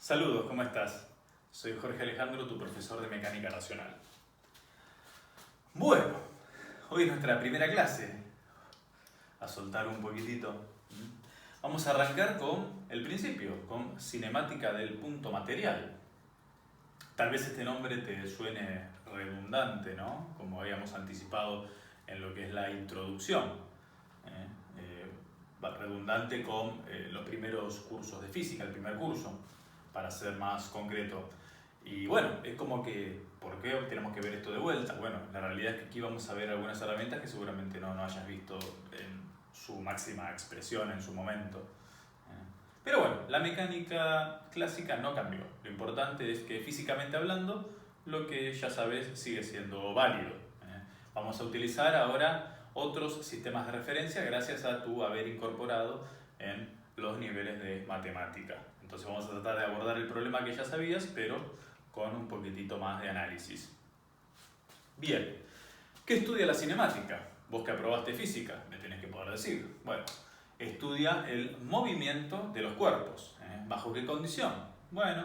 Saludos, ¿cómo estás? Soy Jorge Alejandro, tu profesor de Mecánica Racional. Bueno, hoy es nuestra primera clase. A soltar un poquitito. Vamos a arrancar con el principio, con cinemática del punto material. Tal vez este nombre te suene redundante, ¿no? Como habíamos anticipado en lo que es la introducción. Redundante con los primeros cursos de física, el primer curso, para ser más concreto. Y bueno, es como que, ¿por qué tenemos que ver esto de vuelta? Bueno, la realidad es que aquí vamos a ver algunas herramientas que seguramente no hayas visto en su máxima expresión en su momento. Pero bueno, la mecánica clásica no cambió. Lo importante es que físicamente hablando, lo que ya sabes sigue siendo válido. Vamos a utilizar ahora otros sistemas de referencia gracias a tu haber incorporado en los niveles de matemática. Entonces vamos a tratar de abordar el problema que ya sabías, pero con un poquitito más de análisis. Bien, ¿qué estudia la cinemática? Vos que aprobaste física, me tenés que poder decir. Bueno, estudia el movimiento de los cuerpos. ¿Bajo qué condición? Bueno,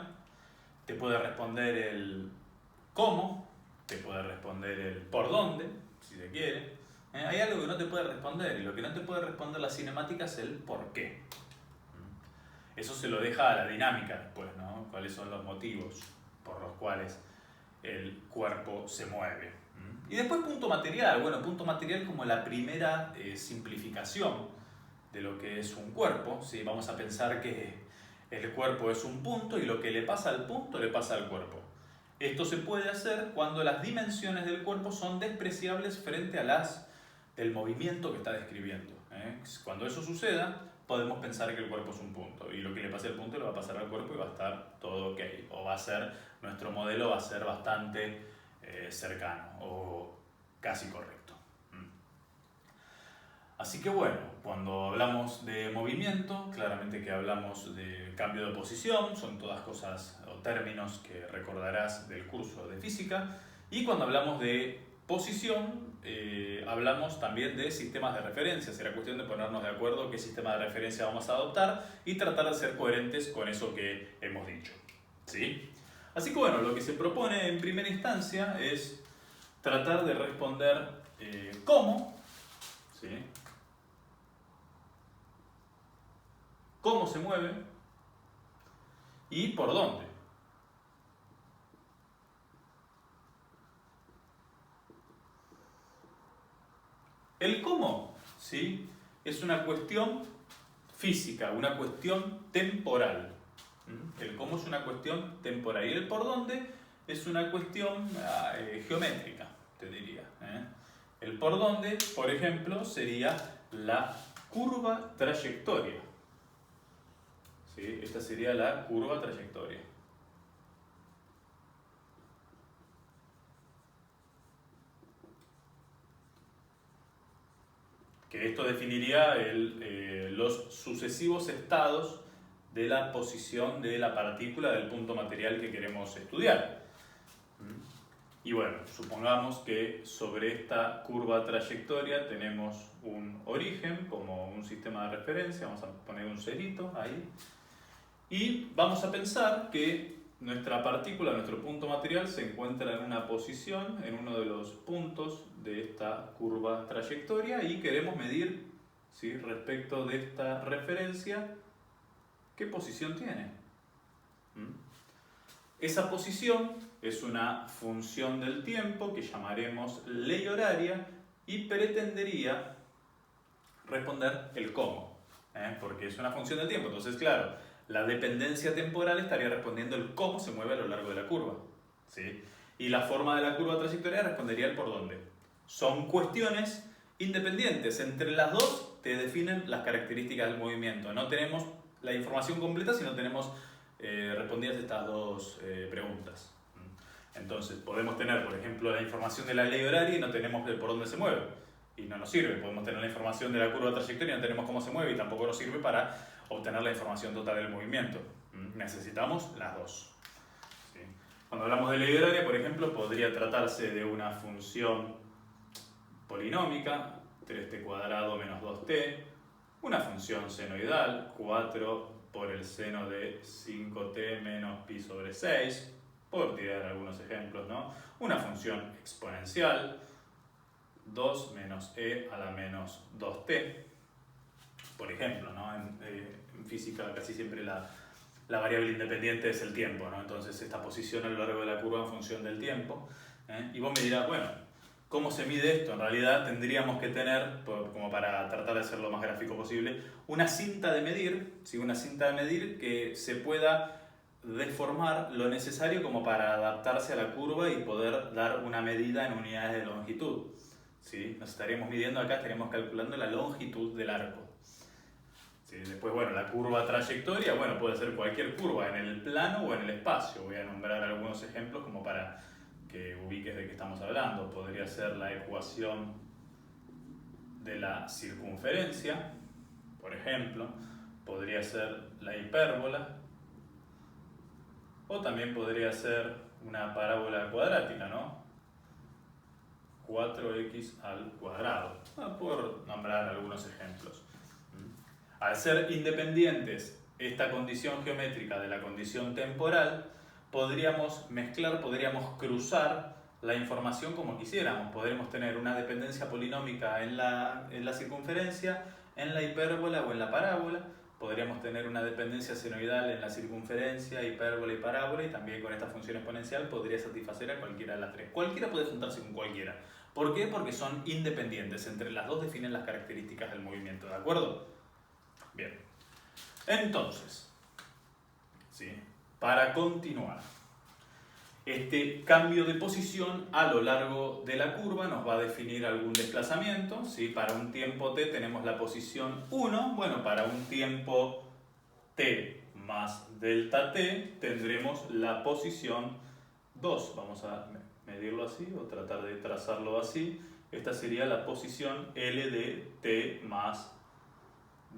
te puede responder el cómo, te puede responder el por dónde, si se quiere. Hay algo que no te puede responder, y lo que no te puede responder la cinemática es el por qué. Eso se lo deja a la dinámica después, ¿no? ¿Cuáles son los motivos por los cuales el cuerpo se mueve? Y después punto material. Bueno, punto material como la primera simplificación de lo que es un cuerpo. ¿Sí? Vamos a pensar que el cuerpo es un punto y lo que le pasa al punto le pasa al cuerpo. Esto se puede hacer cuando las dimensiones del cuerpo son despreciables frente a las del movimiento que está describiendo. Cuando eso suceda, podemos pensar que el cuerpo es un punto y lo que le pase al punto le va a pasar al cuerpo y va a estar todo ok. O va a ser, nuestro modelo va a ser bastante cercano o casi correcto. Así que bueno, cuando hablamos de movimiento, claramente que hablamos de cambio de posición, son todas cosas o términos que recordarás del curso de física. Y cuando hablamos de posición, hablamos también de sistemas de referencia. Será cuestión de ponernos de acuerdo qué sistema de referencia vamos a adoptar y tratar de ser coherentes con eso que hemos dicho. ¿Sí? Así que bueno, lo que se propone en primera instancia es tratar de responder cómo, ¿sí? Cómo se mueve y por dónde. El cómo, ¿sí? Es una cuestión física, una cuestión temporal. El cómo es una cuestión temporal y el por dónde es una cuestión geométrica, te diría. El por dónde, por ejemplo, sería la curva trayectoria. ¿Sí? Esta sería la curva trayectoria. Que esto definiría los sucesivos estados de la posición de la partícula del punto material que queremos estudiar. Y bueno, supongamos que sobre esta curva trayectoria tenemos un origen como un sistema de referencia, vamos a poner un cerito ahí, y vamos a pensar que nuestra partícula, nuestro punto material, se encuentra en una posición, en uno de los puntos de esta curva trayectoria y queremos medir, ¿sí? Respecto de esta referencia, ¿qué posición tiene? Esa posición es una función del tiempo que llamaremos ley horaria y pretendería responder el cómo, porque es una función del tiempo. Entonces, claro, la dependencia temporal estaría respondiendo el cómo se mueve a lo largo de la curva, ¿sí? Y la forma de la curva trayectoria respondería el por dónde. Son cuestiones independientes. Entre las dos te definen las características del movimiento. No tenemos la información completa si no tenemos respondidas estas dos preguntas. Entonces, podemos tener, por ejemplo, la información de la ley horaria y no tenemos el por dónde se mueve. Y no nos sirve. Podemos tener la información de la curva trayectoria y no tenemos cómo se mueve y tampoco nos sirve para obtener la información total del movimiento. Necesitamos las dos. ¿Sí? Cuando hablamos de ley horaria, por ejemplo, podría tratarse de una función polinómica, 3t cuadrado menos 2t, una función senoidal, 4 por el seno de 5t menos pi sobre 6, por tirar algunos ejemplos, ¿no? Una función exponencial, 2 menos e a la menos 2t, por ejemplo, ¿no? En física casi siempre la variable independiente es el tiempo, ¿no? Entonces esta posición a lo largo de la curva en función del tiempo. Y vos me dirás, bueno, ¿cómo se mide esto? En realidad tendríamos que tener, como para tratar de hacerlo lo más gráfico posible, una cinta de medir, ¿sí? Una cinta de medir que se pueda deformar lo necesario como para adaptarse a la curva y poder dar una medida en unidades de longitud, ¿sí? Nos estaríamos midiendo acá, estaríamos calculando la longitud del arco. ¿Sí? Después, bueno, la curva trayectoria, bueno, puede ser cualquier curva en el plano o en el espacio. Voy a nombrar algunos ejemplos como para que ubiques de qué estamos hablando. Podría ser la ecuación de la circunferencia, por ejemplo. Podría ser la hipérbola. O también podría ser una parábola cuadrática, ¿no? 4x al cuadrado. Por nombrar algunos ejemplos. Al ser independientes esta condición geométrica de la condición temporal, podríamos mezclar, podríamos cruzar la información como quisiéramos. Podríamos tener una dependencia polinómica en la circunferencia, en la hipérbola o en la parábola. Podríamos tener una dependencia senoidal en la circunferencia, hipérbola y parábola, y también con esta función exponencial podría satisfacer a cualquiera de las tres. Cualquiera puede juntarse con cualquiera. ¿Por qué? Porque son independientes. Entre las dos definen las características del movimiento, ¿de acuerdo? Bien, entonces, ¿sí? Para continuar, este cambio de posición a lo largo de la curva nos va a definir algún desplazamiento, ¿sí? Para un tiempo t tenemos la posición 1, bueno, para un tiempo t más delta t tendremos la posición 2, vamos a medirlo así o tratar de trazarlo así, esta sería la posición L de t más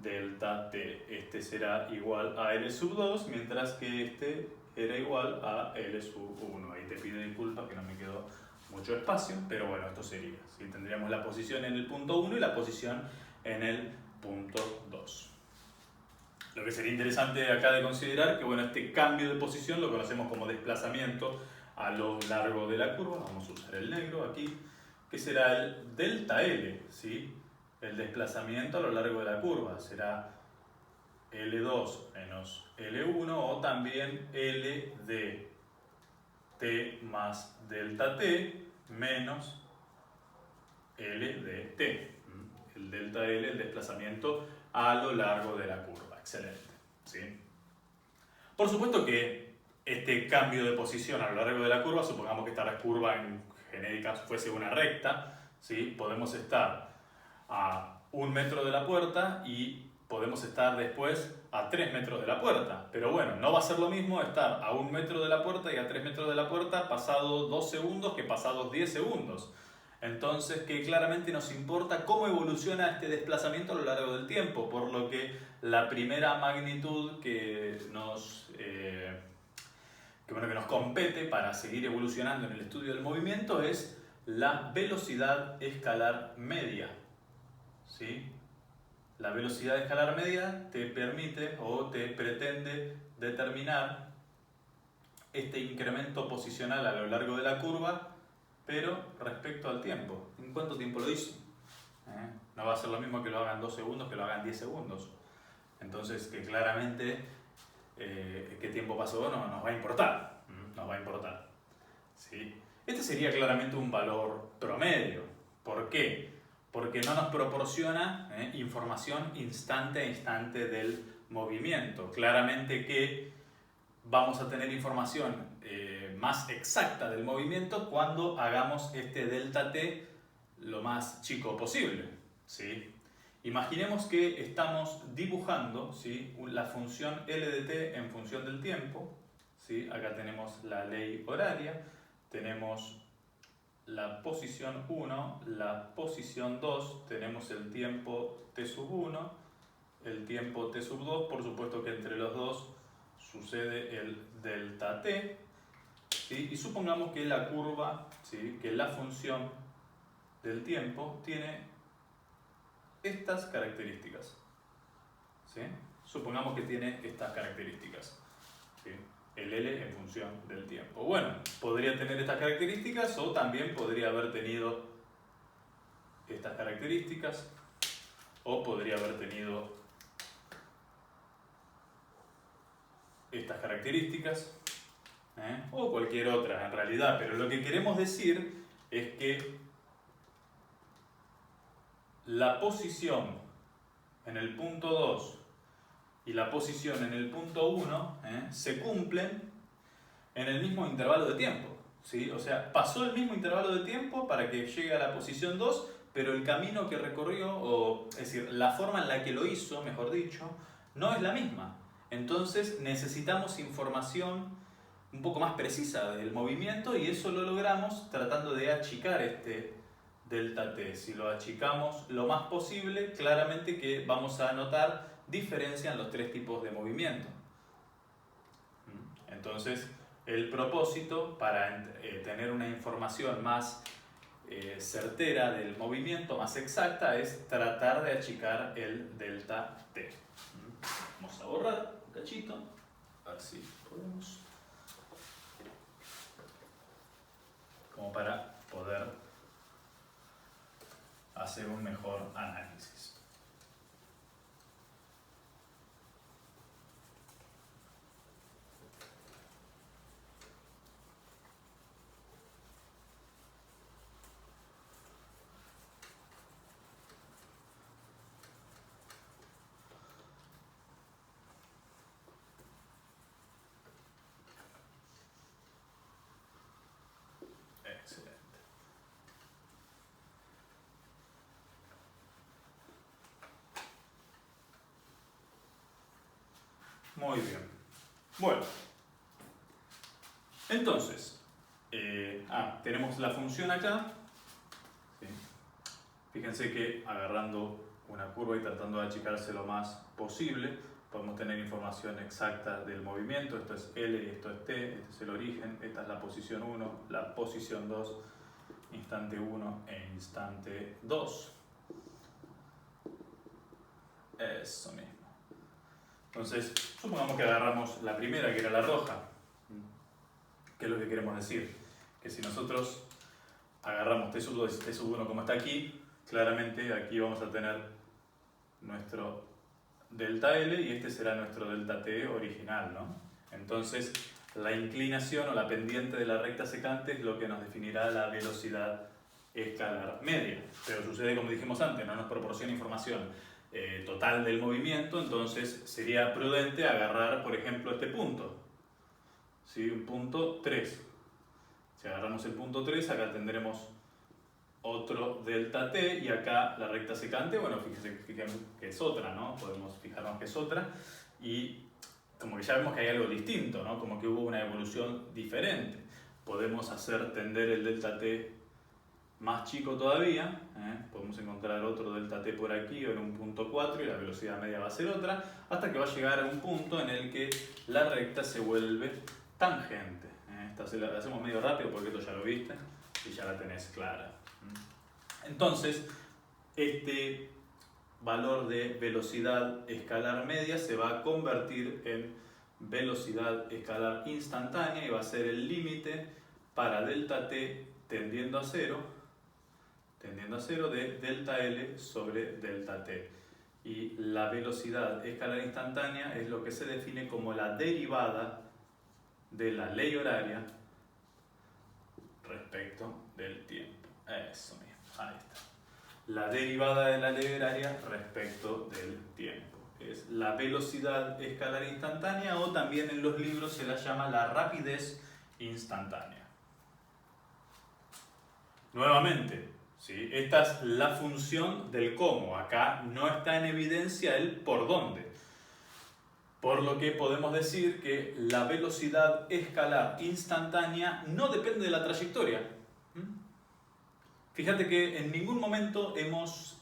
delta t. Este será igual a L sub 2, mientras que este era igual a L sub 1. Ahí te pido disculpas que no me quedó mucho espacio, pero bueno, esto sería. ¿Sí? Tendríamos la posición en el punto 1 y la posición en el punto 2. Lo que sería interesante acá de considerar que bueno, este cambio de posición lo conocemos como desplazamiento a lo largo de la curva. Vamos a usar el negro aquí, que será el delta L, ¿sí? El desplazamiento a lo largo de la curva será L2 menos L1 o también L de t más delta t menos L de t. El delta L, el desplazamiento a lo largo de la curva. Excelente. ¿Sí? Por supuesto que este cambio de posición a lo largo de la curva, supongamos que esta curva en genérica fuese una recta, ¿sí? Podemos estar a 1 metro de la puerta y podemos estar después a 3 metros de la puerta. Pero bueno, no va a ser lo mismo estar a 1 metro de la puerta y a 3 metros de la puerta pasados 2 segundos que pasados 10 segundos. Entonces, que claramente nos importa cómo evoluciona este desplazamiento a lo largo del tiempo, por lo que la primera magnitud que nos compete para seguir evolucionando en el estudio del movimiento es la velocidad escalar media. ¿Sí? La velocidad escalar media te permite o te pretende determinar este incremento posicional a lo largo de la curva, pero respecto al tiempo. ¿En cuánto tiempo lo hizo? No va a ser lo mismo que lo hagan 2 segundos que lo hagan 10 segundos. Entonces, que claramente qué tiempo pasó no nos va a importar. Nos va a importar. ¿Sí? Este sería claramente un valor promedio. ¿Por qué? Porque no nos proporciona información instante a instante del movimiento. Claramente que vamos a tener información más exacta del movimiento cuando hagamos este delta t lo más chico posible. ¿Sí? Imaginemos que estamos dibujando, ¿sí?, la función L de t en función del tiempo. ¿Sí? Acá tenemos la ley horaria, tenemos la posición 1, la posición 2, tenemos el tiempo t sub 1, el tiempo t sub 2, por supuesto que entre los dos sucede el delta t, ¿sí? Y supongamos que la curva, ¿sí?, que la función del tiempo tiene estas características, ¿sí? supongamos que tiene estas características, ¿sí? El L en función del tiempo. Bueno, podría tener estas características o también podría haber tenido estas características o podría haber tenido estas características, o cualquier otra en realidad, pero lo que queremos decir es que la posición en el punto 2 y la posición en el punto 1 se cumplen en el mismo intervalo de tiempo, ¿sí? O sea, pasó el mismo intervalo de tiempo para que llegue a la posición 2, pero el camino que recorrió, o es decir, la forma en la que lo hizo, mejor dicho, no es la misma. Entonces necesitamos información un poco más precisa del movimiento y eso lo logramos tratando de achicar este delta t. Si lo achicamos lo más posible, claramente que vamos a notar diferencia en los tres tipos de movimiento. Entonces, el propósito para tener una información más certera del movimiento, más exacta, es tratar de achicar el delta t. Vamos a borrar un cachito, a ver si podemos, como para poder hacer un mejor análisis. Excelente. Muy bien. Bueno, entonces, tenemos la función acá. ¿Sí? Fíjense que agarrando una curva y tratando de achicarse lo más posible, podemos tener información exacta del movimiento. Esto es L y esto es T, este es el origen, esta es la posición 1, la posición 2, instante 1 e instante 2. Eso mismo. Entonces, supongamos que agarramos la primera, que era la roja. ¿Qué es lo que queremos decir? Que si nosotros agarramos T sub 2 y T sub 1 como está aquí, claramente aquí vamos a tener nuestro delta L y este será nuestro delta T original, ¿no? Entonces, la inclinación o la pendiente de la recta secante es lo que nos definirá la velocidad escalar media. Pero sucede como dijimos antes, no nos proporciona información total del movimiento, entonces sería prudente agarrar, por ejemplo, este punto. ¿Sí? Un punto 3. Si agarramos el punto 3, acá tendremos otro delta t y acá la recta secante, bueno, fíjense que es otra, ¿no? Podemos fijarnos que es otra y como que ya vemos que hay algo distinto, ¿no? Como que hubo una evolución diferente. Podemos hacer tender el delta t más chico todavía, podemos encontrar otro delta t por aquí o en un punto 4 y la velocidad media va a ser otra, hasta que va a llegar a un punto en el que la recta se vuelve tangente. Esta la hacemos medio rápido porque esto ya lo viste y ya la tenés clara. Entonces, este valor de velocidad escalar media se va a convertir en velocidad escalar instantánea y va a ser el límite para delta t tendiendo a cero de delta L sobre delta T. Y la velocidad escalar instantánea es lo que se define como la derivada de la ley horaria respecto del tiempo. Eso mismo, ahí está. La derivada de la ley horaria respecto del tiempo. Es la velocidad escalar instantánea o también en los libros se la llama la rapidez instantánea. Nuevamente, ¿sí? Esta es la función del cómo. Acá no está en evidencia el por dónde. Por lo que podemos decir que la velocidad escalar instantánea no depende de la trayectoria. Fíjate que en ningún momento hemos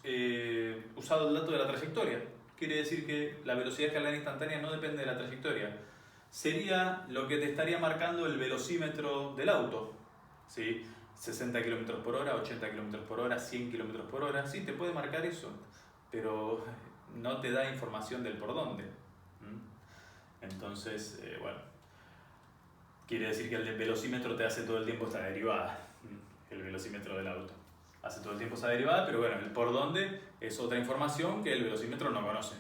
usado el dato de la trayectoria. Kilómetros. Quiere decir que la velocidad escalar instantánea no depende de la trayectoria. Sería lo que te estaría marcando el velocímetro del auto, ¿sí? 60 km por hora, 80 km por hora, 100 km por hora. Sí, te puede marcar eso, pero no te da información del por dónde. Entonces, bueno, quiere decir que el velocímetro te hace todo el tiempo esta derivada, el velocímetro del auto. Hace todo el tiempo esa derivada, pero bueno, el por dónde es otra información que el velocímetro no conoce.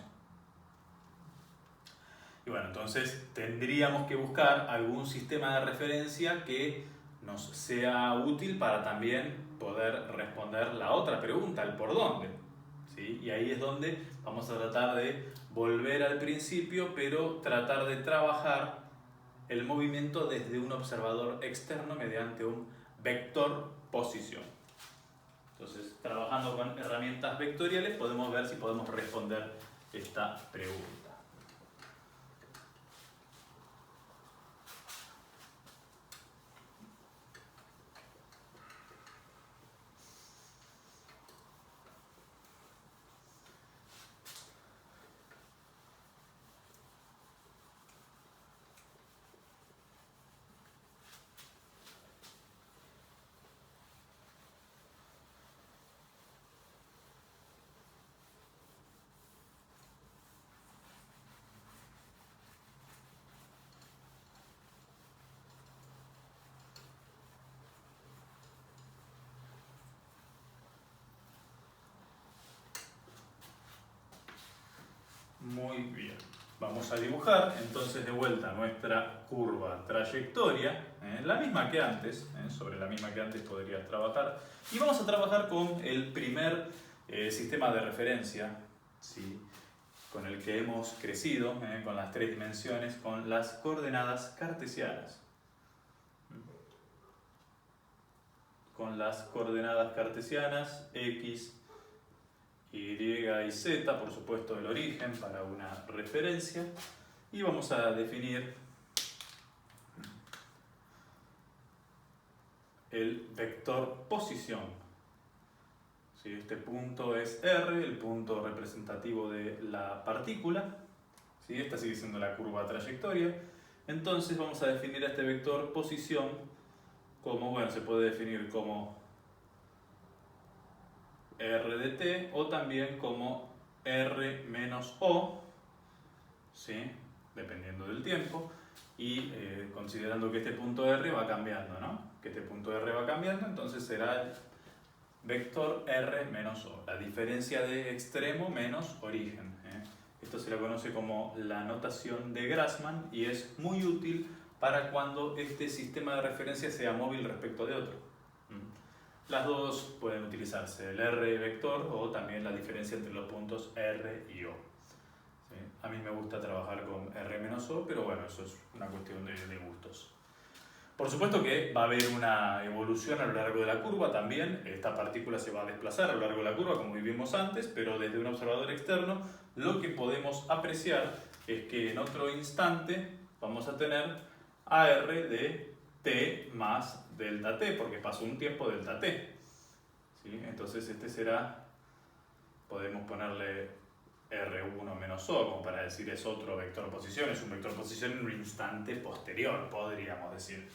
Y bueno, entonces tendríamos que buscar algún sistema de referencia que nos sea útil para también poder responder la otra pregunta, el por dónde. ¿Sí? Y ahí es donde vamos a tratar de volver al principio, pero tratar de trabajar el movimiento desde un observador externo mediante un vector posición. Entonces, trabajando con herramientas vectoriales podemos ver si podemos responder esta pregunta. Muy bien. Vamos a dibujar entonces de vuelta nuestra curva trayectoria, la misma que antes, sobre la misma que antes podrías trabajar. Y vamos a trabajar con el primer sistema de referencia, ¿sí? Con el que hemos crecido, con las 3 dimensiones, con las coordenadas cartesianas. Con las coordenadas cartesianas, X, Y y Z, por supuesto el origen para una referencia, y vamos a definir el vector posición. ¿Sí? Este punto es R, el punto representativo de la partícula. ¿Sí? Esta sigue siendo la curva trayectoria. Entonces vamos a definir este vector posición como, bueno, se puede definir como R de t o también como R menos O, ¿sí? Dependiendo del tiempo, y considerando que este punto R va cambiando, ¿no? Que este punto R va cambiando, entonces será el vector R menos O, la diferencia de extremo menos origen. Esto se lo conoce como la notación de Grassmann y es muy útil para cuando este sistema de referencia sea móvil respecto de otro. Las dos pueden utilizarse, el R vector o también la diferencia entre los puntos R y O. ¿Sí? A mí me gusta trabajar con R menos O, pero bueno, eso es una cuestión de gustos. Por supuesto que va a haber una evolución a lo largo de la curva también. Esta partícula se va a desplazar a lo largo de la curva, como vivimos antes, pero desde un observador externo lo que podemos apreciar es que en otro instante vamos a tener AR de t más delta t, porque pasó un tiempo delta t. ¿Sí? Entonces este será, podemos ponerle R1 menos O, como para decir es otro vector posición, es un vector posición en un instante posterior, podríamos decir.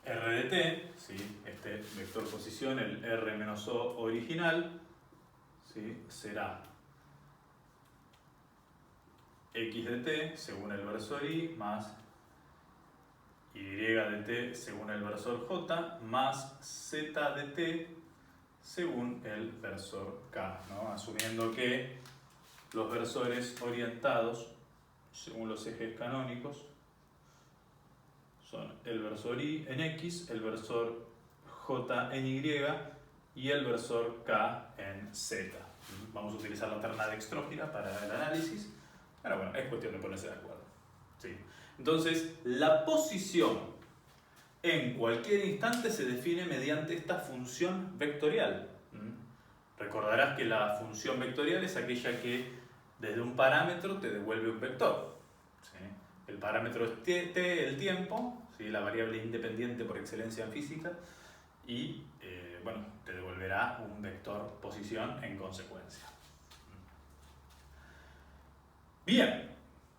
R de t, ¿sí? Este vector posición, el R menos O original, ¿sí? Será X de t según el versor Y más Y de t según el versor J más Z de t según el versor K, ¿no? Asumiendo que los versores orientados según los ejes canónicos son el versor Y en X, el versor J en Y y el versor K en Z. Vamos a utilizar la terna dextrógira para el análisis, pero bueno, es cuestión de ponerse de acuerdo. ¿Sí? Entonces, la posición en cualquier instante se define mediante esta función vectorial. Recordarás que la función vectorial es aquella que desde un parámetro te devuelve un vector. ¿Sí? El parámetro es t, el tiempo, ¿sí? La variable independiente por excelencia en física, y bueno, te devolverá un vector posición en consecuencia. Bien.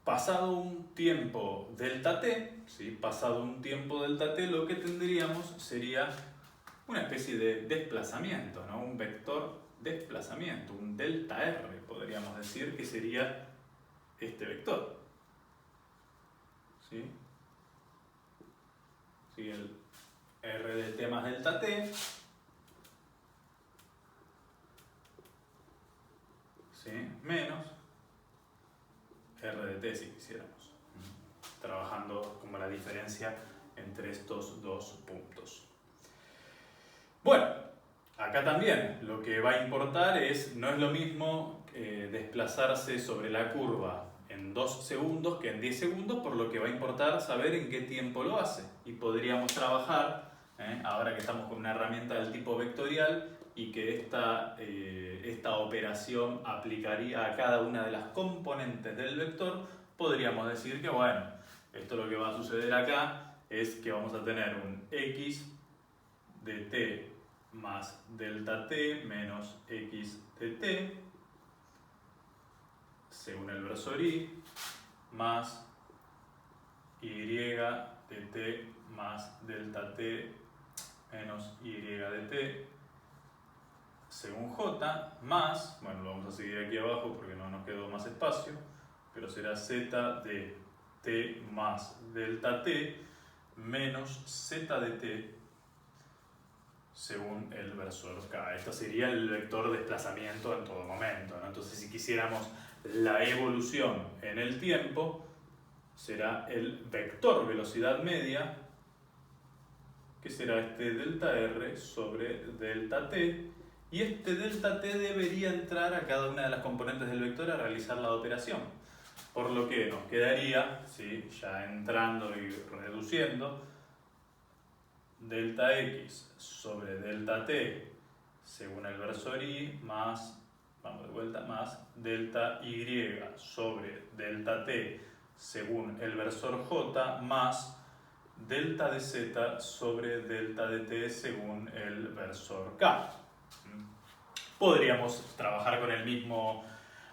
Pasado un tiempo delta t, ¿sí? Pasado un tiempo delta t, lo que tendríamos sería una especie de desplazamiento, ¿no? Un vector desplazamiento, un delta r, podríamos decir, que sería este vector. ¿Sí? ¿Sí? El r de t más delta t. ¿Sí? Menos r de t si quisiéramos. Trabajando como la diferencia entre estos dos puntos. Bueno, acá también lo que va a importar no es lo mismo desplazarse sobre la curva en 2 segundos que en 10 segundos, por lo que va a importar saber en qué tiempo lo hace. Y podríamos trabajar, ahora que estamos con una herramienta del tipo vectorial, y que esta operación aplicaría a cada una de las componentes del vector, podríamos decir que, bueno, esto lo que va a suceder acá es que vamos a tener un x de t más delta t menos x de t, según el versor y, más y de t más delta t menos y de t, según j, más, bueno, lo vamos a seguir aquí abajo porque no nos quedó más espacio, pero será z de t más delta t menos z de t según el versor k. Este sería el vector de desplazamiento en todo momento, ¿no? Entonces, si quisiéramos la evolución en el tiempo, será el vector velocidad media, que será este delta r sobre delta t, y este delta t debería entrar a cada una de las componentes del vector a realizar la operación. Por lo que nos quedaría, ¿sí?, ya entrando y reduciendo, delta x sobre delta t según el versor y más, vamos de vuelta, más delta y sobre delta t según el versor j más delta de z sobre delta de t según el versor k. Podríamos trabajar con el mismo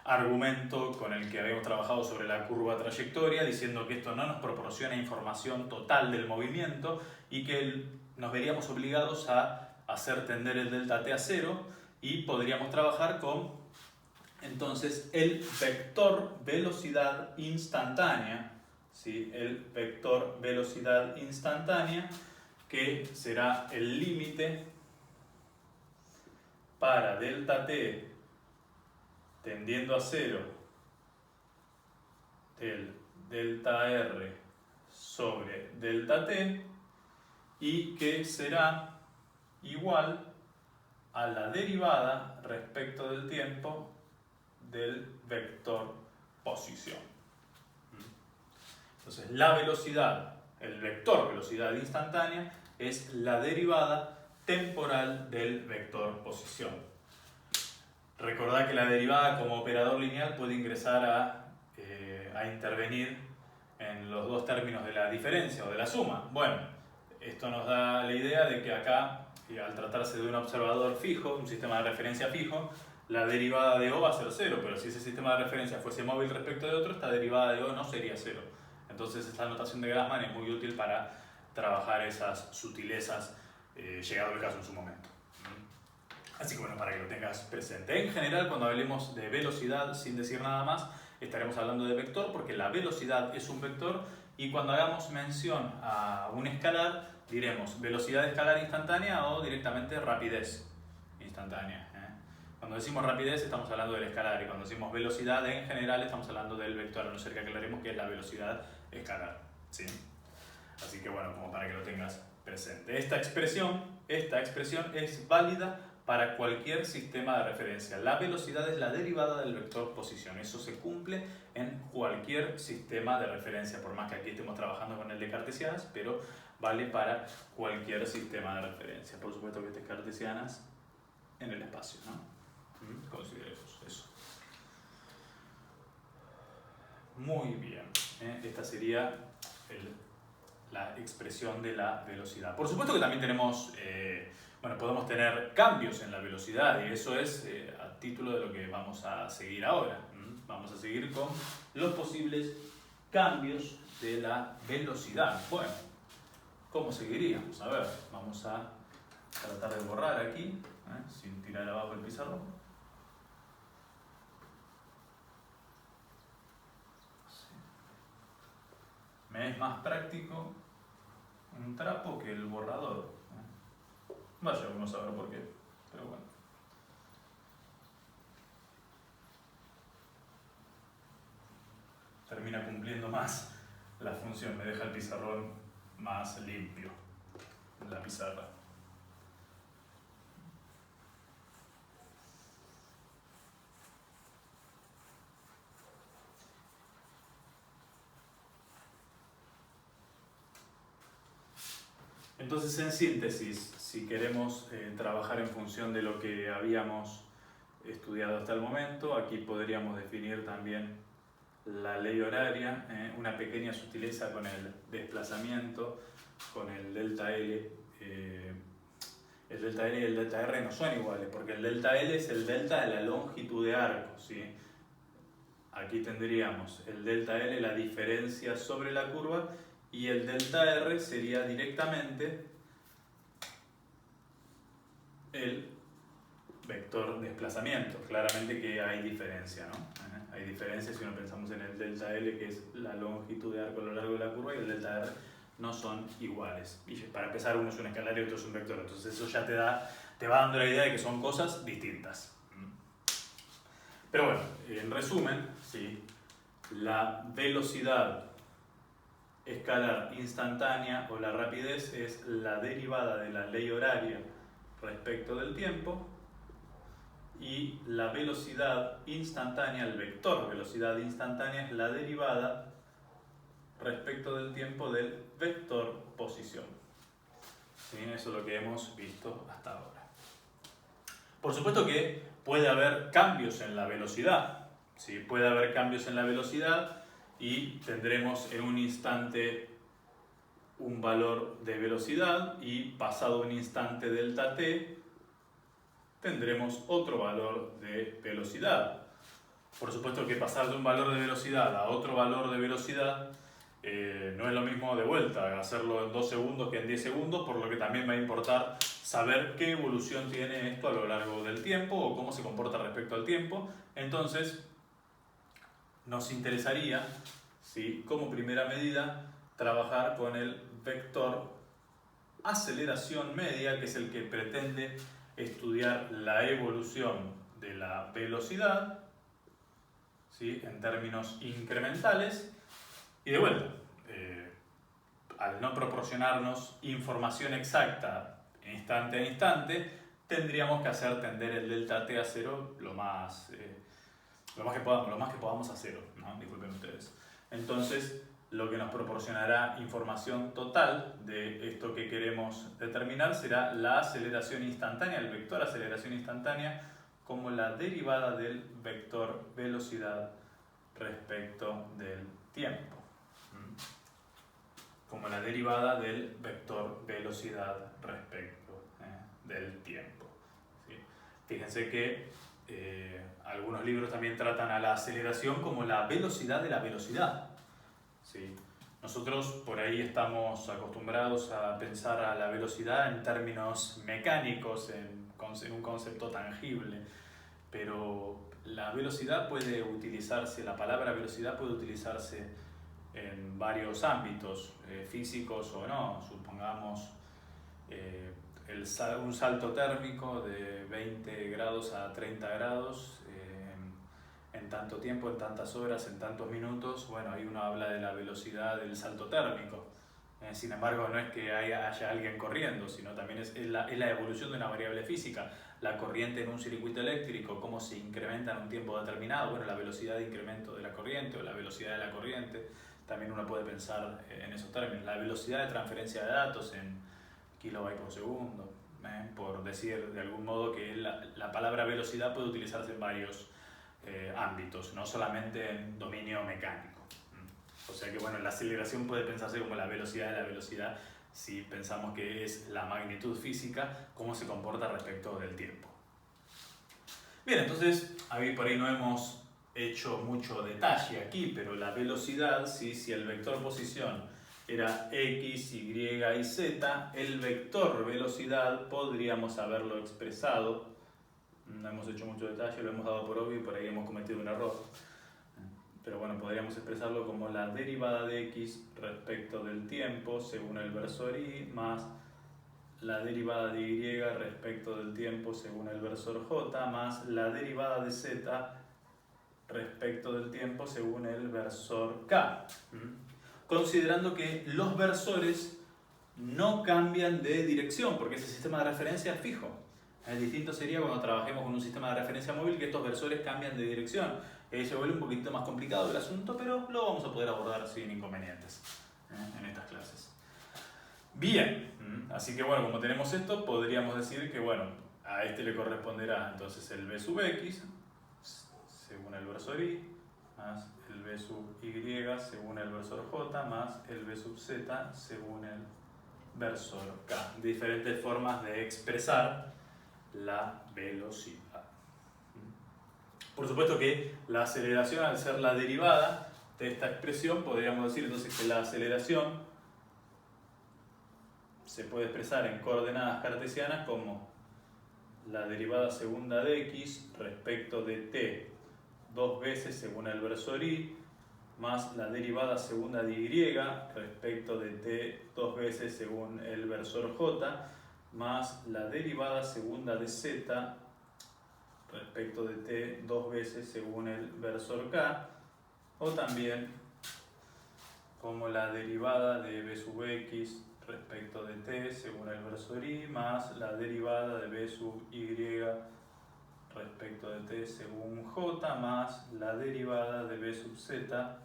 argumento con el que habíamos trabajado sobre la curva trayectoria, diciendo que esto no nos proporciona información total del movimiento y que nos veríamos obligados a hacer tender el delta t a 0, y podríamos trabajar con entonces el vector velocidad instantánea, ¿sí?, el vector velocidad instantánea, que será el límite para delta t tendiendo a 0 del delta r sobre delta t, y que será igual a la derivada respecto del tiempo del vector posición. Entonces, la velocidad, el vector velocidad instantánea, es la derivada temporal del vector posición. Recordad que la derivada como operador lineal puede ingresar a intervenir en los dos términos de la diferencia o de la suma. Bueno, esto nos da la idea de que acá, al tratarse de un observador fijo, un sistema de referencia fijo, la derivada de O va a ser 0, pero si ese sistema de referencia fuese móvil respecto de otro, esta derivada de O no sería 0. Entonces esta notación de Grassmann es muy útil para trabajar esas sutilezas, llegado el caso en su momento. Así que bueno, para que lo tengas presente. En general, cuando hablemos de velocidad, sin decir nada más, estaremos hablando de vector, porque la velocidad es un vector, y cuando hagamos mención a un escalar, diremos velocidad escalar instantánea o directamente rapidez instantánea. Cuando decimos rapidez estamos hablando del escalar, y cuando decimos velocidad en general estamos hablando del vector, a no ser que aclaremos que es la velocidad escalar, ¿sí? Así que bueno, como para que lo tengas presente. Esta expresión es válida para cualquier sistema de referencia. La velocidad es la derivada del vector posición. Eso se cumple en cualquier sistema de referencia, por más que aquí estemos trabajando con el de cartesianas, pero vale para cualquier sistema de referencia. Por supuesto que este es cartesianas en el espacio, ¿no? Consideremos eso. Muy bien. Esta sería la expresión de la velocidad. Por supuesto que también tenemos, podemos tener cambios en la velocidad, y eso es a título de lo que vamos a seguir ahora. Vamos a seguir con los posibles cambios de la velocidad. Bueno, ¿cómo seguiríamos? A ver, vamos a tratar de borrar aquí, sin tirar abajo el pizarrón. es más práctico un trapo que el borrador. Vaya uno a saber por qué, pero bueno. Termina cumpliendo más la función, me deja el pizarrón más limpio, la pizarra. Entonces, en síntesis, si queremos trabajar en función de lo que habíamos estudiado hasta el momento, aquí podríamos definir también la ley horaria, una pequeña sutileza con el desplazamiento, con el delta L. El delta L y el delta R no son iguales, porque el delta L es el delta de la longitud de arco, ¿sí? Aquí tendríamos el delta L, la diferencia sobre la curva, y el delta R sería directamente el vector desplazamiento. Claramente que hay diferencia, ¿no? Hay diferencia si no pensamos en el delta L, que es la longitud de arco a lo largo de la curva, y el delta R no son iguales. Y para empezar, uno es un escalar y otro es un vector. Entonces eso ya te va dando la idea de que son cosas distintas. Pero bueno, en resumen, ¿sí? La velocidad escalar instantánea o la rapidez es la derivada de la ley horaria respecto del tiempo, y la velocidad instantánea, el vector velocidad instantánea, es la derivada respecto del tiempo del vector posición. ¿Sí? Eso es lo que hemos visto hasta ahora. Por supuesto que puede haber cambios en la velocidad. ¿Sí? Puede haber cambios en la velocidad y tendremos en un instante un valor de velocidad, y pasado un instante delta t tendremos otro valor de velocidad. Por supuesto que pasar de un valor de velocidad a otro valor de velocidad no es lo mismo de vuelta, hacerlo en 2 segundos que en 10 segundos, por lo que también va a importar saber qué evolución tiene esto a lo largo del tiempo o cómo se comporta respecto al tiempo. Entonces, nos interesaría, ¿sí?, como primera medida, trabajar con el vector aceleración media, que es el que pretende estudiar la evolución de la velocidad, ¿sí?, en términos incrementales. Y de vuelta, al no proporcionarnos información exacta instante a instante, tendríamos que hacer tender el delta t a cero lo más que podamos a cero, ¿no? Disculpen ustedes. Entonces, lo que nos proporcionará información total de esto que queremos determinar será la aceleración instantánea, el vector aceleración instantánea, como la derivada del vector velocidad respecto del tiempo. Como la derivada del vector velocidad respecto del tiempo. ¿Sí? Fíjense que algunos libros también tratan a la aceleración como la velocidad de la velocidad. ¿Sí? Nosotros por ahí estamos acostumbrados a pensar a la velocidad en términos mecánicos, en un concepto tangible, pero la velocidad puede utilizarse, la palabra velocidad puede utilizarse en varios ámbitos, físicos o no. Supongamos un salto térmico de 20 grados a 30 grados en tanto tiempo, en tantas horas, en tantos minutos. Bueno, ahí uno habla de la velocidad del salto térmico. Sin embargo, no es que haya alguien corriendo, sino también es la evolución de una variable física. La corriente en un circuito eléctrico, cómo se incrementa en un tiempo determinado. Bueno, la velocidad de incremento de la corriente o la velocidad de la corriente. También uno puede pensar en esos términos. La velocidad de transferencia de datos en kilobytes por segundo. Por decir de algún modo que la palabra velocidad puede utilizarse en varios ámbitos, no solamente en dominio mecánico. O sea que bueno, la aceleración puede pensarse como la velocidad de la velocidad si pensamos que es la magnitud física, cómo se comporta respecto del tiempo. Bien, entonces por ahí no hemos hecho mucho detalle aquí, pero la velocidad, ¿sí?, si el vector posición era x, y y z, el vector velocidad podríamos haberlo expresado. No hemos hecho mucho detalle, lo hemos dado por obvio y por ahí hemos cometido un error. pero bueno, podríamos expresarlo como la derivada de x respecto del tiempo según el versor y más la derivada de y respecto del tiempo según el versor j más la derivada de z respecto del tiempo según el versor k. Considerando que los versores no cambian de dirección porque ese sistema de referencia es fijo. El distinto sería cuando trabajemos con un sistema de referencia móvil que estos versores cambian de dirección. Se vuelve un poquito más complicado el asunto, pero lo vamos a poder abordar sin inconvenientes en estas clases. Bien, así que bueno, como tenemos esto, podríamos decir que bueno, a este le corresponderá entonces el b sub x según el versor y, más el b sub y según el versor j, más el b sub z según el versor k. Diferentes formas de expresar la velocidad. Por supuesto que la aceleración, al ser la derivada de esta expresión, podríamos decir entonces que la aceleración se puede expresar en coordenadas cartesianas como la derivada segunda de x respecto de t dos veces según el versor y, más la derivada segunda de y respecto de t dos veces según el versor j, más la derivada segunda de z respecto de t dos veces según el versor k, o también como la derivada de b sub x respecto de t según el versor y, más la derivada de b sub y respecto de t según j, más la derivada de b sub z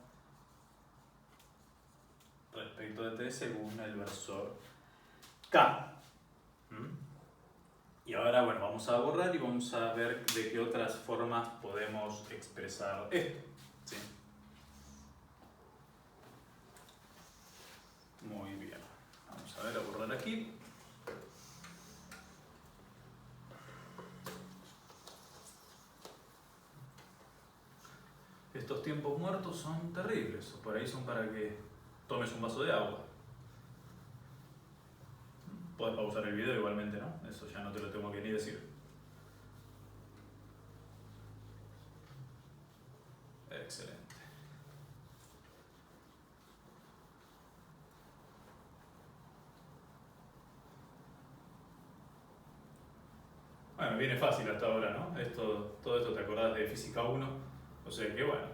respecto de t según el versor k. Y ahora, bueno, vamos a borrar y vamos a ver de qué otras formas podemos expresar esto. ¿Sí? Muy bien. Vamos a ver, a borrar aquí. Estos tiempos muertos son terribles. Por ahí son para que tomes un vaso de agua. Puedes pausar el video igualmente, ¿no? Eso ya no te lo tengo que ni decir. Excelente. Bueno, viene fácil hasta ahora, ¿no? Todo esto te acordás de Física 1, o sea que bueno.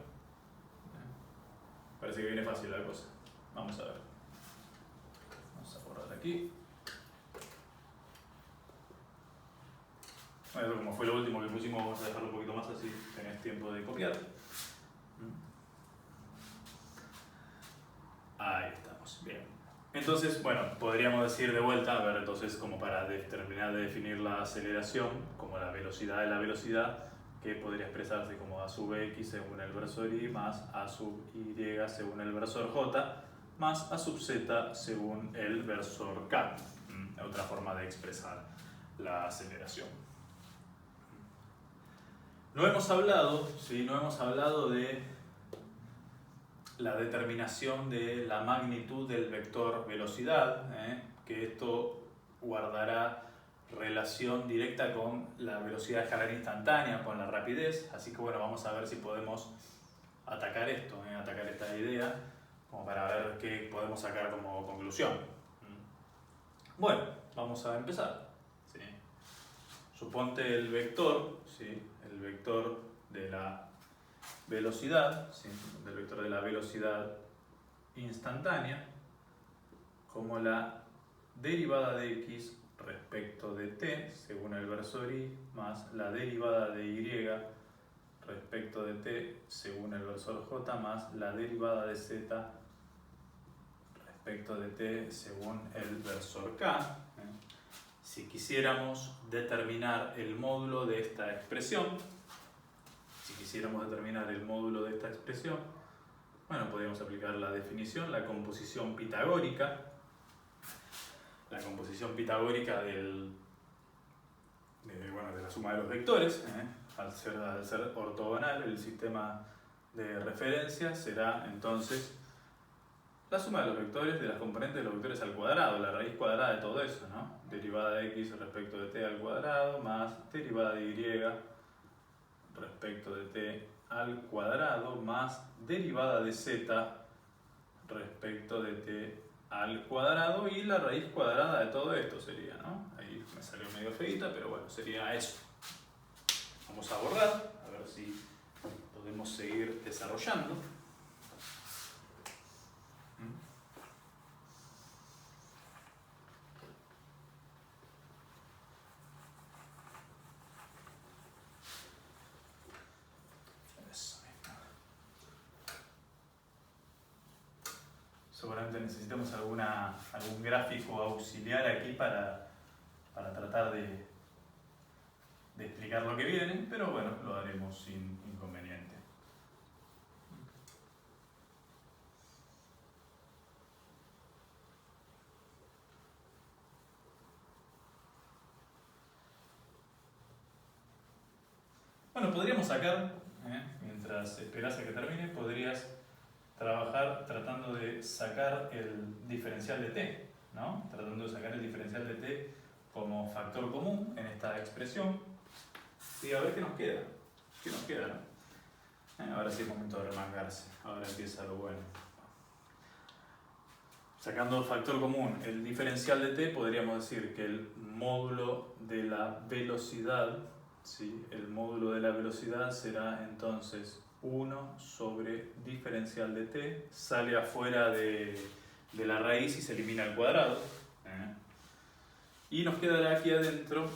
Parece que viene fácil la cosa. Vamos a ver. Vamos a borrar aquí. Bueno, como fue lo último que pusimos, vamos a dejarlo un poquito más así tenés tiempo de copiar. Ahí estamos, bien. Entonces, bueno, podríamos decir de vuelta, a ver, entonces como para terminar de definir la aceleración, como la velocidad de la velocidad, que podría expresarse como a sub x según el versor y, más a sub y según el versor j, más a sub z según el versor k. Otra forma de expresar la aceleración. No hemos hablado, ¿sí? No hemos hablado de la determinación de la magnitud del vector velocidad, que esto guardará relación directa con la velocidad escalar instantánea, con la rapidez. Así que bueno, vamos a ver si podemos atacar esto, atacar esta idea, como para ver qué podemos sacar como conclusión. Bueno, vamos a empezar. ¿Sí? Suponte el vector, ¿sí? El vector de la velocidad, ¿sí? Del vector de la velocidad instantánea, como la derivada de x respecto de t según el versor y, más la derivada de y respecto de t según el versor j, más la derivada de z respecto de t según el versor k. Si quisiéramos determinar el módulo de esta expresión, bueno, podríamos aplicar la definición, la composición pitagórica. La composición pitagórica de la suma de los vectores, al ser ortogonal el sistema de referencia, será entonces la suma de los vectores de las componentes de los vectores al cuadrado, la raíz cuadrada de todo eso, ¿no? Derivada de x respecto de t al cuadrado, más derivada de y respecto de t al cuadrado más derivada de z respecto de t al cuadrado y la raíz cuadrada de todo esto sería, ¿no? Ahí me salió medio feita, pero bueno, sería eso. Vamos a borrar, a ver si podemos seguir desarrollando. Seguramente necesitamos algún gráfico auxiliar aquí para tratar de explicar lo que viene, pero bueno, lo haremos sin inconveniente. Bueno, podríamos sacar, mientras esperas a que termine, podrías trabajar tratando de sacar el diferencial de t, ¿no? Tratando de sacar el diferencial de t como factor común en esta expresión y a ver qué nos queda. ¿Qué nos queda, no? Ahora sí es momento de remangarse, ahora empieza lo bueno. Sacando factor común el diferencial de t, podríamos decir que el módulo de la velocidad, ¿sí? El módulo de la velocidad será entonces 1 sobre diferencial de t, sale afuera de la raíz y se elimina al cuadrado. Y nos quedará aquí adentro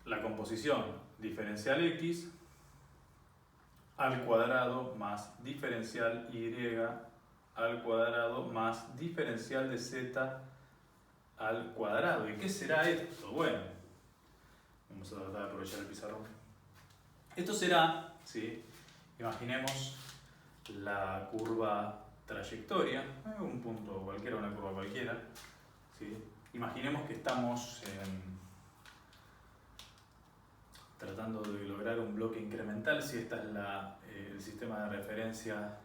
la composición diferencial x al cuadrado más diferencial y al cuadrado más diferencial de z al cuadrado. ¿Y qué será esto? Bueno, vamos a tratar de aprovechar el pizarrón. Esto será, ¿sí? Imaginemos la curva trayectoria, un punto cualquiera, una curva cualquiera, ¿sí? Imaginemos que estamos tratando de lograr un bloque incremental, si esta es el sistema de referencia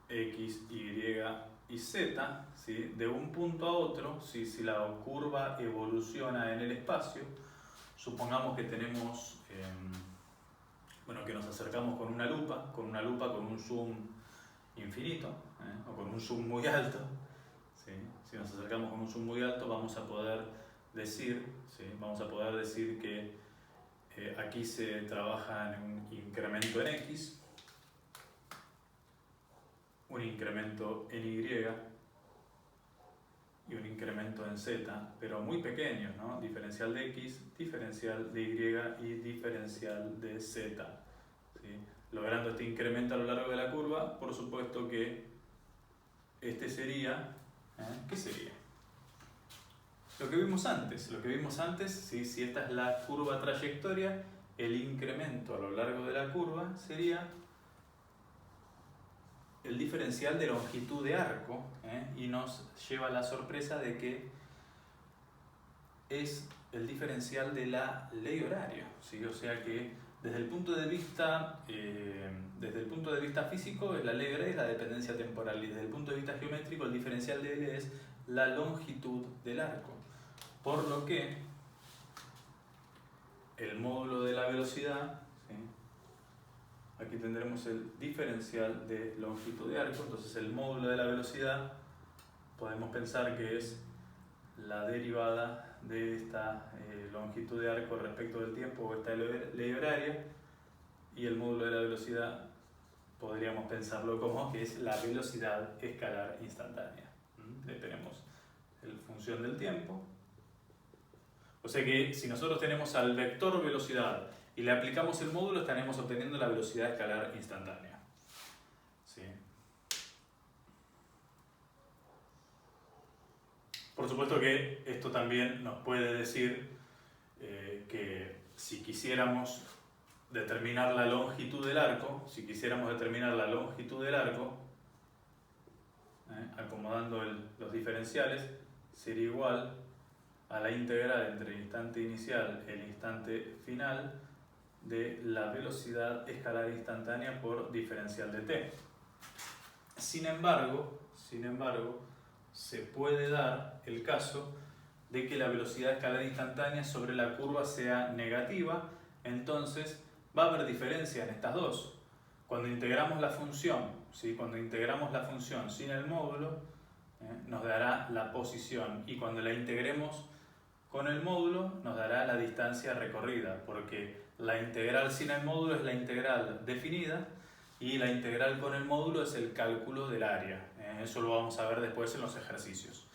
X, Y y Z, ¿sí? De un punto a otro, ¿sí? Si la curva evoluciona en el espacio, supongamos que tenemos, que nos acercamos con una lupa con un zoom infinito, o con un zoom muy alto, ¿sí? Si nos acercamos con un zoom muy alto vamos a poder decir, ¿sí? Que aquí se trabaja en un incremento en X, un incremento en Y y un incremento en Z, pero muy pequeños, ¿no? Diferencial de X, diferencial de Y y diferencial de Z, ¿sí? Logrando este incremento a lo largo de la curva, por supuesto que este sería, ¿qué sería? Lo que vimos antes, ¿sí? Si esta es la curva trayectoria, el incremento a lo largo de la curva sería el diferencial de longitud de arco, y nos lleva a la sorpresa de que es el diferencial de la ley horaria, ¿sí? O sea que desde el punto de vista físico es la ley horaria y la dependencia temporal, y desde el punto de vista geométrico el diferencial de L es la longitud del arco, por lo que el módulo de la velocidad, ¿sí? Aquí tendremos el diferencial de longitud de arco, entonces el módulo de la velocidad podemos pensar que es la derivada de esta longitud de arco respecto del tiempo o esta ley horaria, y el módulo de la velocidad podríamos pensarlo como que es la velocidad escalar instantánea. Tenemos la función del tiempo, o sea que si nosotros tenemos al vector velocidad y le aplicamos el módulo, estaremos obteniendo la velocidad escalar instantánea. ¿Sí? Por supuesto que esto también nos puede decir que si quisiéramos determinar la longitud del arco, acomodando los diferenciales, sería igual a la integral entre el instante inicial y el instante final de la velocidad escalar instantánea por diferencial de t. Sin embargo, se puede dar el caso de que la velocidad escalar instantánea sobre la curva sea negativa, entonces va a haber diferencia en estas dos. Cuando integramos la función, ¿sí? Cuando integramos la función sin el módulo, nos dará la posición, y cuando la integremos con el módulo nos dará la distancia recorrida, porque la integral sin el módulo es la integral definida y la integral con el módulo es el cálculo del área. Eso lo vamos a ver después en los ejercicios,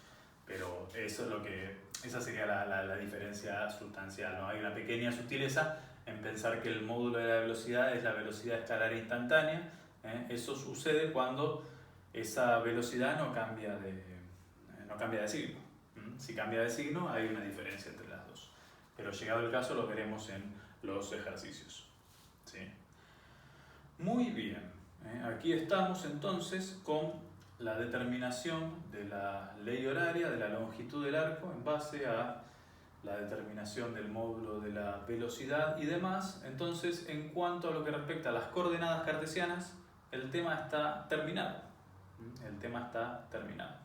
pero eso es lo que, esa sería la diferencia sustancial, ¿no? Hay una pequeña sutileza en pensar que el módulo de la velocidad es la velocidad escalar instantánea. Eso sucede cuando esa velocidad no cambia de signo. Si cambia de signo hay una diferencia entre las dos, pero llegado el caso lo veremos en los ejercicios, ¿sí? Muy bien, aquí estamos entonces con la determinación de la ley horaria, de la longitud del arco en base a la determinación del módulo de la velocidad y demás. Entonces, en cuanto a lo que respecta a las coordenadas cartesianas, el tema está terminado. El tema está terminado.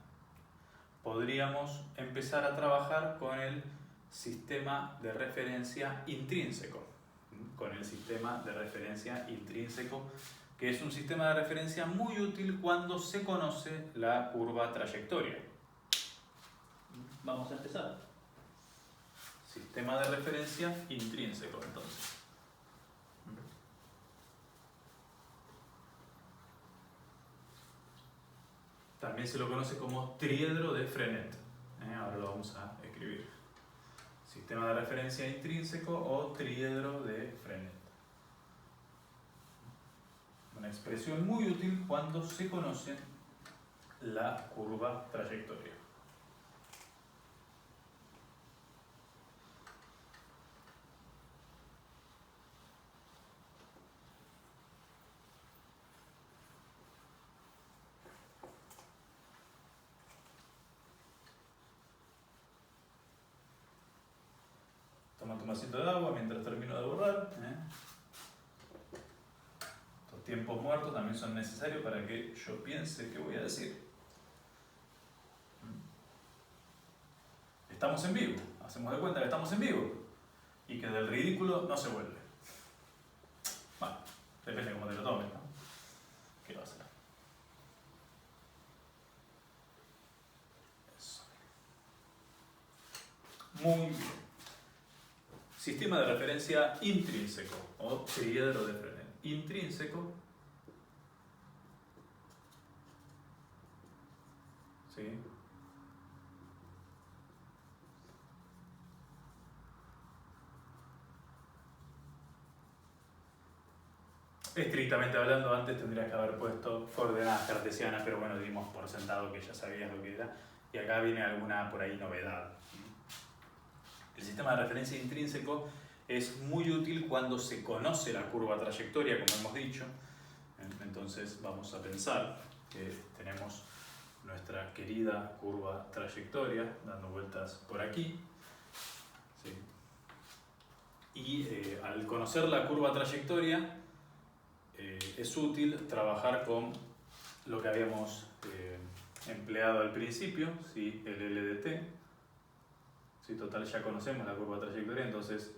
Podríamos empezar a trabajar con el sistema de referencia intrínseco. Con el sistema de referencia intrínseco, que es un sistema de referencia muy útil cuando se conoce la curva trayectoria. Vamos a empezar. Sistema de referencia intrínseco, entonces. También se lo conoce como triedro de Frenet. Ahora lo vamos a escribir. Sistema de referencia intrínseco o triedro de Frenet. Una expresión muy útil cuando se conoce la curva trayectoria. Toma tu vasito de agua mientras termino de borrar. Estos tiempos muertos también son necesarios para que yo piense qué voy a decir. Estamos en vivo, hacemos de cuenta que estamos en vivo y que del ridículo no se vuelve. Bueno, depende de cómo te lo tomes, ¿no? ¿Qué va a hacer? Eso. Muy bien. Sistema de referencia intrínseco o triedro de Frenet. Intrínseco, ¿sí? Estrictamente hablando, antes tendría que haber puesto coordenadas cartesianas, pero bueno, dimos por sentado que ya sabías lo que era, y acá viene alguna por ahí novedad. El sistema de referencia intrínseco es muy útil cuando se conoce la curva trayectoria, como hemos dicho. Entonces vamos a pensar que tenemos nuestra querida curva trayectoria dando vueltas por aquí, ¿sí? Y al conocer la curva trayectoria es útil trabajar con lo que habíamos empleado al principio, ¿sí? El LDT. Sí, total, ya conocemos la curva trayectoria, entonces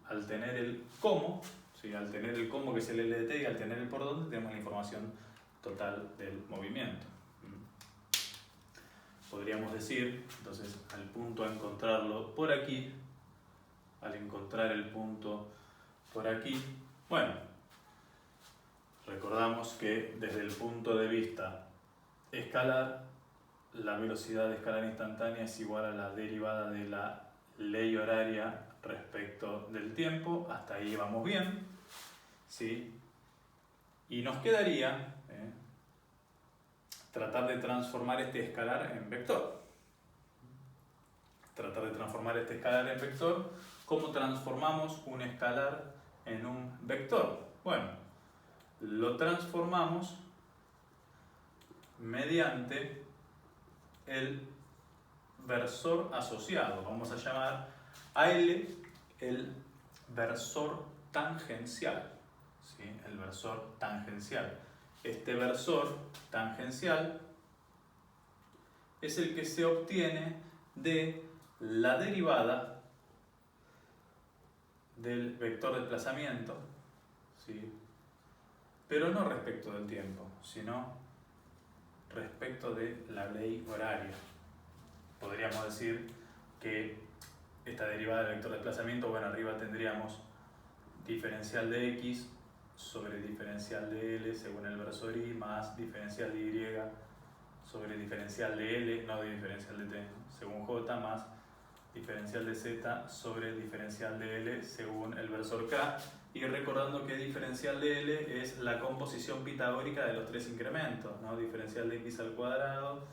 al tener el cómo, ¿sí? Al tener el cómo que es el LDT y al tener el por dónde, tenemos la información total del movimiento. Podríamos decir, entonces, al punto a encontrarlo por aquí, al encontrar el punto por aquí, bueno, recordamos que desde el punto de vista escalar, la velocidad escalar instantánea es igual a la derivada de la ley horaria respecto del tiempo. Hasta ahí vamos bien, ¿sí? Y nos quedaría tratar de transformar este escalar en vector. Tratar de transformar este escalar en vector. ¿Cómo transformamos un escalar en un vector? Bueno, lo transformamos mediante el versor asociado. Vamos a llamar a L el versor tangencial, ¿sí? El versor tangencial. Este versor tangencial es el que se obtiene de la derivada del vector de desplazamiento ¿sí? Pero no respecto del tiempo, sino respecto de la ley horaria. Podríamos decir que esta derivada del vector de desplazamiento, bueno, arriba tendríamos diferencial de x sobre diferencial de L según el versor Y más diferencial de Y sobre diferencial de L, no de diferencial de T, según J, más diferencial de Z sobre diferencial de L según el versor K. Y recordando que diferencial de L es la composición pitagórica de los tres incrementos, ¿no? Diferencial de x al cuadrado,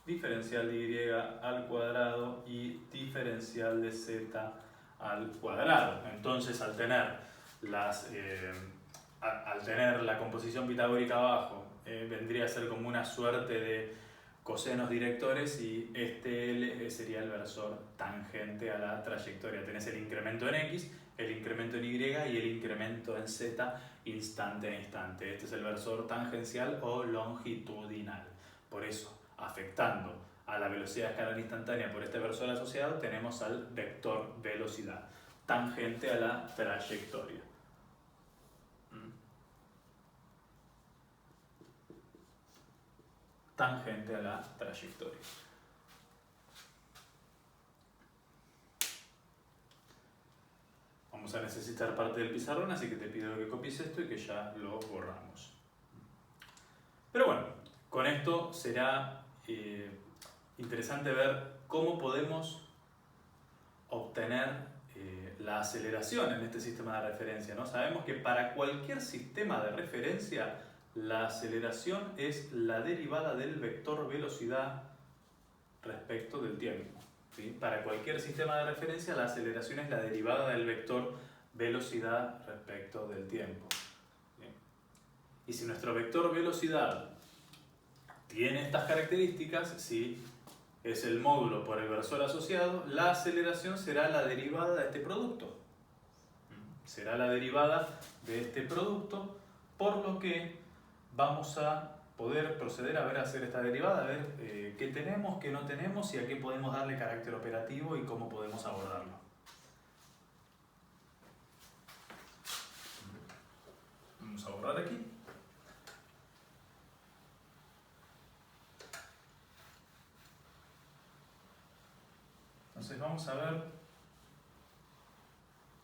diferencial de y al cuadrado y diferencial de z al cuadrado. Entonces, al tener la composición pitagórica abajo, vendría a ser como una suerte de cosenos directores, y este L sería el versor tangente a la trayectoria. Tenés el incremento en x, el incremento en y y el incremento en z instante a instante. Este es el versor tangencial o longitudinal. Por eso, afectando a la velocidad escalar instantánea por este versor asociado, tenemos al vector velocidad tangente a la trayectoria. Tangente a la trayectoria. Vamos a necesitar parte del pizarrón, así que te pido que copies esto y que ya lo borramos. Pero bueno, con esto será interesante ver cómo podemos obtener la aceleración en este sistema de referencia, ¿no? Sabemos que para cualquier sistema de referencia la aceleración es la derivada del vector velocidad respecto del tiempo, ¿sí? Para cualquier sistema de referencia la aceleración es la derivada del vector velocidad respecto del tiempo, ¿sí? Y si nuestro vector velocidad tiene estas características, si es el módulo por el versor asociado, la aceleración será la derivada de este producto. Será la derivada de este producto, por lo que vamos a poder proceder a hacer esta derivada, a ver qué tenemos, qué no tenemos y a qué podemos darle carácter operativo y cómo podemos abordarlo. Vamos a borrar aquí. Entonces vamos a ver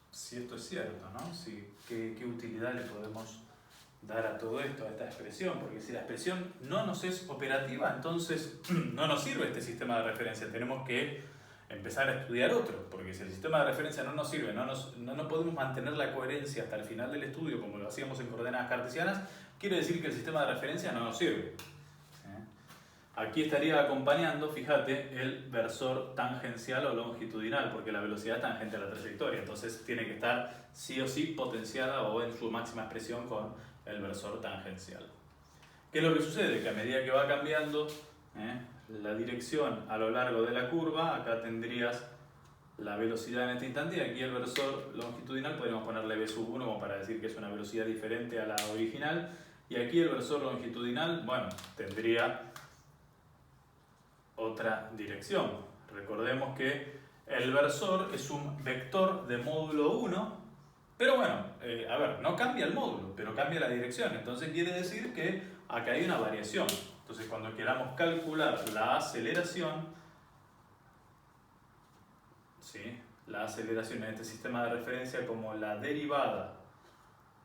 si esto es cierto, ¿no? ¿Qué utilidad le podemos dar a todo esto, a esta expresión? Porque si la expresión no nos es operativa, entonces no nos sirve este sistema de referencia. Tenemos que empezar a estudiar otro, porque si el sistema de referencia no nos sirve, no podemos mantener la coherencia hasta el final del estudio como lo hacíamos en coordenadas cartesianas, quiere decir que el sistema de referencia no nos sirve. Aquí estaría acompañando, fíjate, el versor tangencial o longitudinal, porque la velocidad es tangente a la trayectoria, entonces tiene que estar sí o sí potenciada o en su máxima expresión con el versor tangencial. ¿Qué es lo que sucede? Que a medida que va cambiando la dirección a lo largo de la curva, acá tendrías la velocidad en este instante y aquí el versor longitudinal podríamos ponerle v sub 1 como para decir que es una velocidad diferente a la original, y aquí el versor longitudinal, bueno, tendría otra dirección. Recordemos que el versor es un vector de módulo 1, pero bueno, a ver, no cambia el módulo, pero cambia la dirección. Entonces quiere decir que acá hay una variación. Entonces cuando queramos calcular la aceleración, ¿sí? La aceleración en este sistema de referencia como la derivada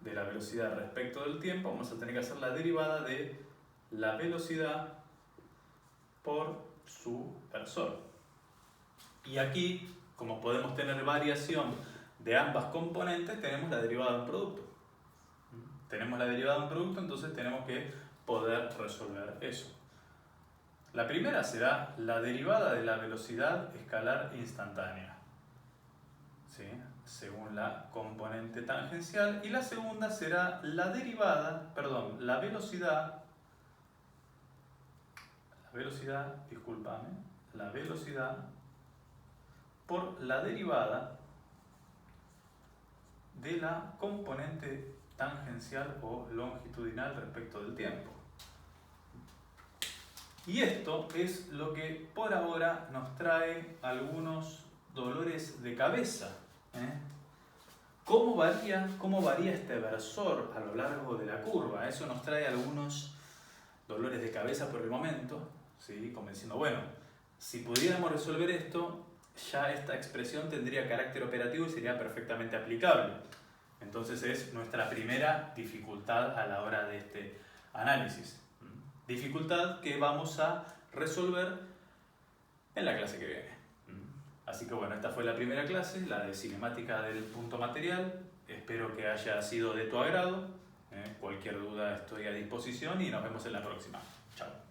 de la velocidad respecto del tiempo, vamos a tener que hacer la derivada de la velocidad por su versor. Y aquí, como podemos tener variación de ambas componentes, tenemos la derivada de un producto. Tenemos la derivada de un producto, entonces tenemos que poder resolver eso. La primera será la derivada de la velocidad escalar instantánea, ¿sí? Según la componente tangencial, y la segunda será la derivada, perdón, la velocidad, por la derivada de la componente tangencial o longitudinal respecto del tiempo. Y esto es lo que por ahora nos trae algunos dolores de cabeza, cómo varía este versor a lo largo de la curva? Eso nos trae algunos dolores de cabeza por el momento, ¿sí? Como diciendo, bueno, si pudiéramos resolver esto, ya esta expresión tendría carácter operativo y sería perfectamente aplicable. Entonces es nuestra primera dificultad a la hora de este análisis. Dificultad que vamos a resolver en la clase que viene. Así que bueno, esta fue la primera clase, la de cinemática del punto material. Espero que haya sido de tu agrado. Cualquier duda estoy a disposición y nos vemos en la próxima. Chao.